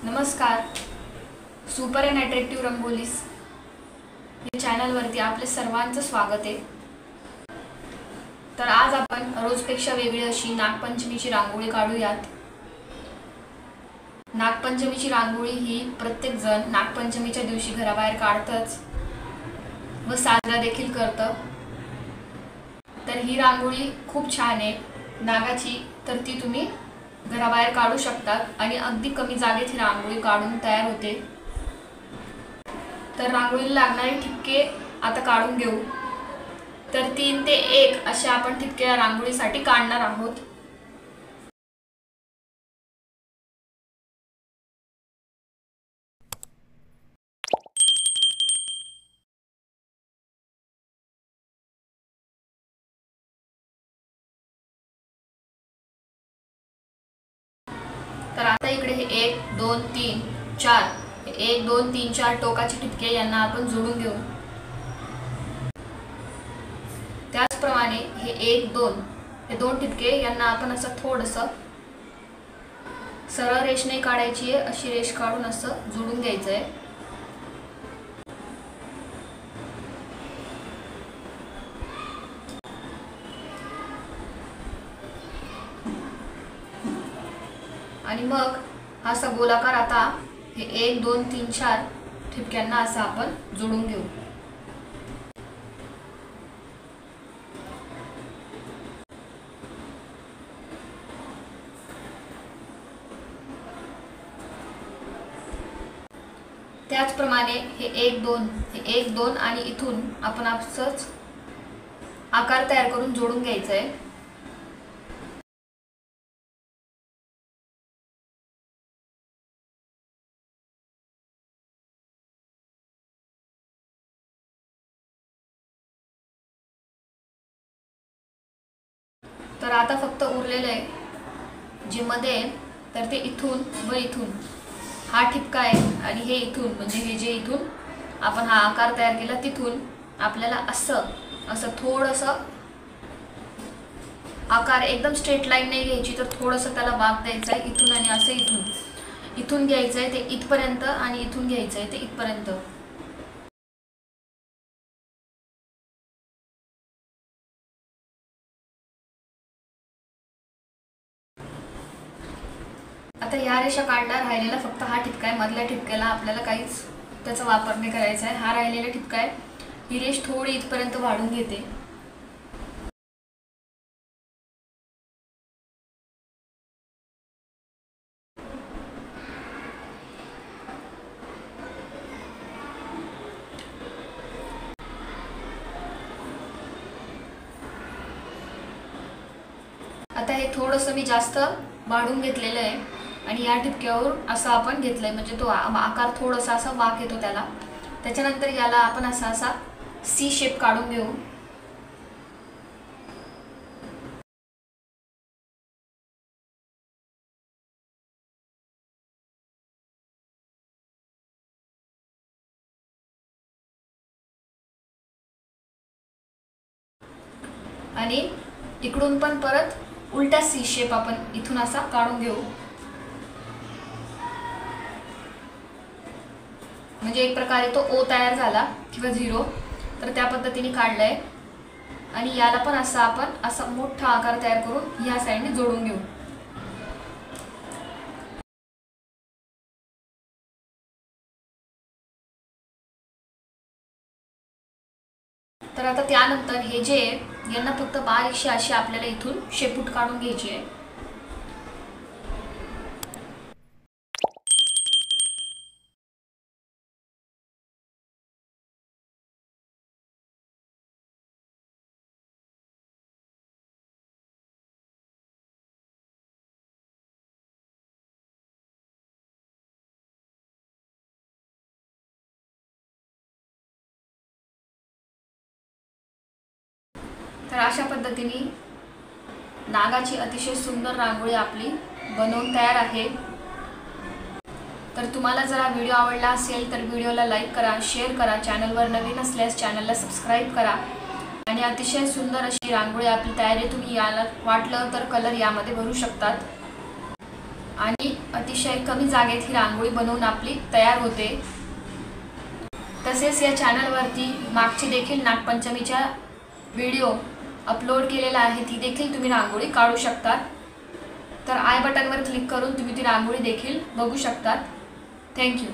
नमस्कार. Super and attractive रंगोलीस या चॅनलवरती आपले सर्वांचं स्वागत आहे. तर आज आपण रोजपेक्षा वेगळी अशी नागपंचमीची रांगोळी काढूयात. नागपंचमीची रांगोळी ही प्रत्येक जण नागपंचमीच्या दिवशी घराबाहेर काढतच व साजरा देखील करतं. तर ही रांगोळी खूप छान आहे नागाची, तर ती तुम्ही घराबाहेर काढू शकतात आणि अगदी कमी जागेत ही रांगोळी काढून तयार होते. तर रांगोळीला लागणारे ठिपके आता काढून घेऊ. तर 3 ते 1 असे आपण ठिपके या रांगोळीसाठी काढणार आहोत. तर आता इकडे हे 1 2 3 4 1 2 3 4 टोकाचे ठिपके यांना आपण जोडून घेऊ. त्याचप्रमाणे हे 1 2 हे 2 ठिपके यांना आपण असं थोडंसं सरळ रेष नाही काढायची आहे, अशी रेष काढून असं जोडून घ्यायचं आहे. आणि मग हा असा गोलाकार आता हे 1 2 3 4 ठिपक्यांना असं आपण जोडून घेऊ. त्याचप्रमाणे हे 1 2 आणि इथून आपण असंच आकार तयार करून जोडून घ्यायचं आहे. तर आता फक्त उरलेलं आहे जे मध्ये, तर ते इथून व इथून हा ठिपका आहे आणि हे इथून म्हणजे हे जे इथून आपण हा आकार तयार केला तिथून आपल्याला असं थोडंसं आकार एकदम स्ट्रेट लाईन नाही घ्यायची, तर थोडंसं त्याला वाक द्यायचा आहे इथून आणि असं इथून घ्यायचं आहे ते इथपर्यंत आणि इथून घ्यायचं आहे ते इथपर्यंत. आता ह्या रेषा काढला, राहिलेला फक्त हा ठिपका आहे. मधल्या ठिपक्याला आपल्याला काहीच त्याचा वापर नाही करायचा आहे. हा राहिलेला ठिपका आहे. ही रेष थोडी इथपर्यंत वाढून घेते. आता हे थोडंसं मी जास्त वाढून घेतलेलं आहे आणि या ठिपक्यावर असं आपण घेतलंय म्हणजे तो आकार थोडासा असा वाक येतो त्याला. त्याच्यानंतर याला आपण असा सी शेप काढून घेऊ. आणि इकडून पण परत उलटा सी शेप आपण इथून असा काढून घेऊ. म्हणजे एक प्रकारे तो ओ तयार झाला किंवा 0, तर त्या पद्धतीने काढलाय. आणि याला पण असा आपण असा मोठा आकार तयार करून ह्या साईडने जोडून घेऊ. तर आता त्यानंतर हे जे यांना फक्त बारीकशी अशी आपल्याला इथून शेपूट काढून घ्यायची आहे. तर अशा पद्धतीने नागाची अतिशय सुंदर रांगोळी आपली बनवून तयार आहे. तर तुम्हाला जर हा व्हिडिओ आवडला असेल तर व्हिडिओला लाईक करा, शेअर करा. चॅनलवर नवीन असल्यास चॅनलला सबस्क्राईब करा. आणि अतिशय सुंदर अशी रांगोळी आपली तयार आहे. तुम्ही याला वाटलं तर कलर यामध्ये भरू शकतात. आणि अतिशय कमी जागेत ही रांगोळी बनवून आपली तयार होते। तसेच या चॅनलवरती मागची देखील नागपंचमीच्या व्हिडिओ अपलोड केलेला आहे, ती देखील तुम्ही रांगोळी काढू शकतात। तर आय बटनवर क्लिक करून तुम्ही ती रांगोळी देखील बघू शकतात। थँक्यू।